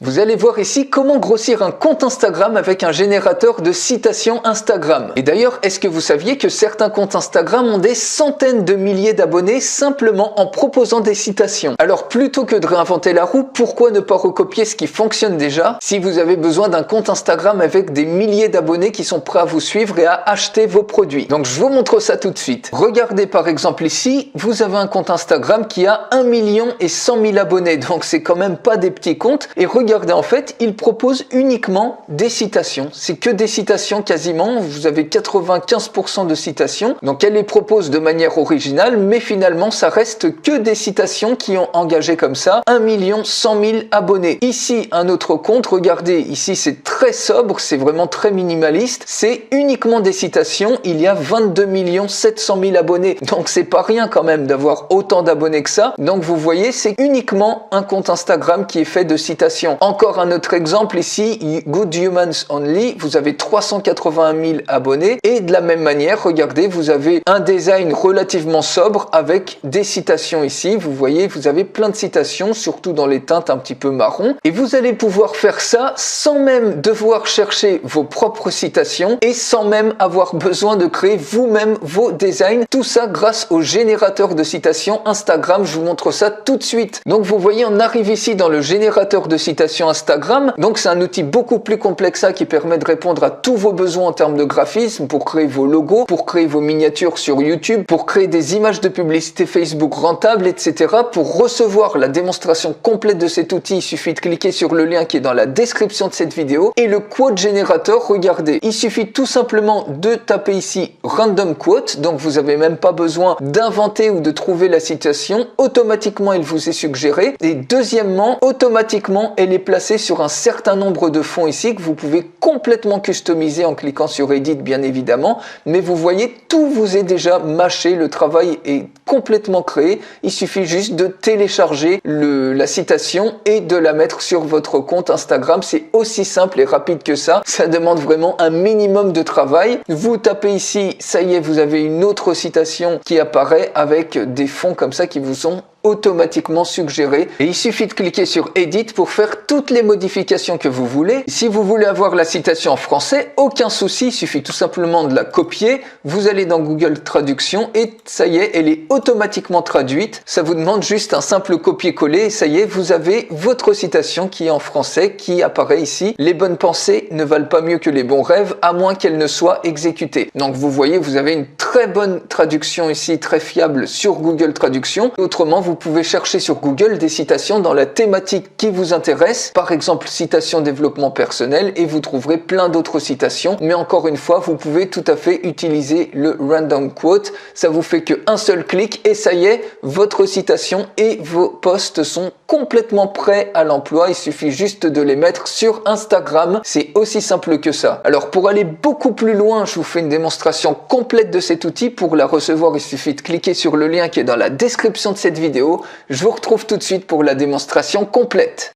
Vous allez voir ici comment grossir un compte Instagram avec un générateur de citations Instagram. Et d'ailleurs, est-ce que vous saviez que certains comptes Instagram ont des centaines de milliers d'abonnés simplement en proposant des citations? Alors plutôt que de réinventer la roue, pourquoi ne pas recopier ce qui fonctionne déjà si vous avez besoin d'un compte Instagram avec des milliers d'abonnés qui sont prêts à vous suivre et à acheter vos produits? Donc je vous montre ça tout de suite. Regardez par exemple ici, vous avez un compte Instagram qui a 1 100 000 abonnés, donc c'est quand même pas des petits comptes. Et regardez, en fait, il propose uniquement des citations. C'est que des citations quasiment. Vous avez 95% de citations. Donc, elle les propose de manière originale, mais finalement, ça reste que des citations qui ont engagé comme ça 1 100 000 abonnés. Ici, un autre compte. Regardez, ici, c'est très sobre. C'est vraiment très minimaliste. C'est uniquement des citations. Il y a 22 700 000 abonnés. Donc, c'est pas rien quand même d'avoir autant d'abonnés que ça. Donc, vous voyez, c'est uniquement un compte Instagram qui est fait de citations. Encore un autre exemple ici, Good Humans Only, vous avez 381 000 abonnés et de la même manière, regardez, vous avez un design relativement sobre avec des citations ici. Vous voyez, vous avez plein de citations, surtout dans les teintes un petit peu marron. Et vous allez pouvoir faire ça sans même devoir chercher vos propres citations et sans même avoir besoin de créer vous-même vos designs. Tout ça grâce au générateur de citations Instagram. Je vous montre ça tout de suite. Donc vous voyez, on arrive ici dans le générateur de citations Instagram. Donc c'est un outil beaucoup plus complexe qui permet de répondre à tous vos besoins en termes de graphisme, pour créer vos logos, pour créer vos miniatures sur YouTube, pour créer des images de publicité Facebook rentables, etc. Pour recevoir la démonstration complète de cet outil, il suffit de cliquer sur le lien qui est dans la description de cette vidéo. Et le quote générateur, regardez, il suffit tout simplement de taper ici Random Quote. Donc vous n'avez même pas besoin d'inventer ou de trouver la citation. Automatiquement, il vous est suggéré. Et deuxièmement, automatiquement, elle est placée sur un certain nombre de fonds ici que vous pouvez complètement customiser en cliquant sur Edit bien évidemment, mais vous voyez, tout vous est déjà mâché, le travail est complètement créé, il suffit juste de télécharger la citation et de la mettre sur votre compte Instagram. C'est aussi simple et rapide que ça demande vraiment un minimum de travail. Vous tapez ici, ça y est, vous avez une autre citation qui apparaît avec des fonds comme ça qui vous sont automatiquement suggéré et il suffit de cliquer sur Edit pour faire toutes les modifications que vous voulez. Si vous voulez avoir la citation en français, aucun souci, il suffit tout simplement de la copier. Vous allez dans Google Traduction et ça y est, elle est automatiquement traduite. Ça vous demande juste un simple copier-coller et ça y est, vous avez votre citation qui est en français, qui apparaît ici. Les bonnes pensées ne valent pas mieux que les bons rêves, à moins qu'elles ne soient exécutées. Donc vous voyez, vous avez une très bonne traduction ici, très fiable sur Google Traduction. Autrement, vous pouvez chercher sur Google des citations dans la thématique qui vous intéresse, par exemple citation développement personnel, et vous trouverez plein d'autres citations. Mais encore une fois, vous pouvez tout à fait utiliser le random quote. Ça vous fait qu'un seul clic et ça y est, votre citation et vos posts sont complètement prêts à l'emploi. Il suffit juste de les mettre sur Instagram. C'est aussi simple que ça. Alors pour aller beaucoup plus loin, je vous fais une démonstration complète de cet outil. Pour la recevoir, il suffit de cliquer sur le lien qui est dans la description de cette vidéo. Je vous retrouve tout de suite pour la démonstration complète.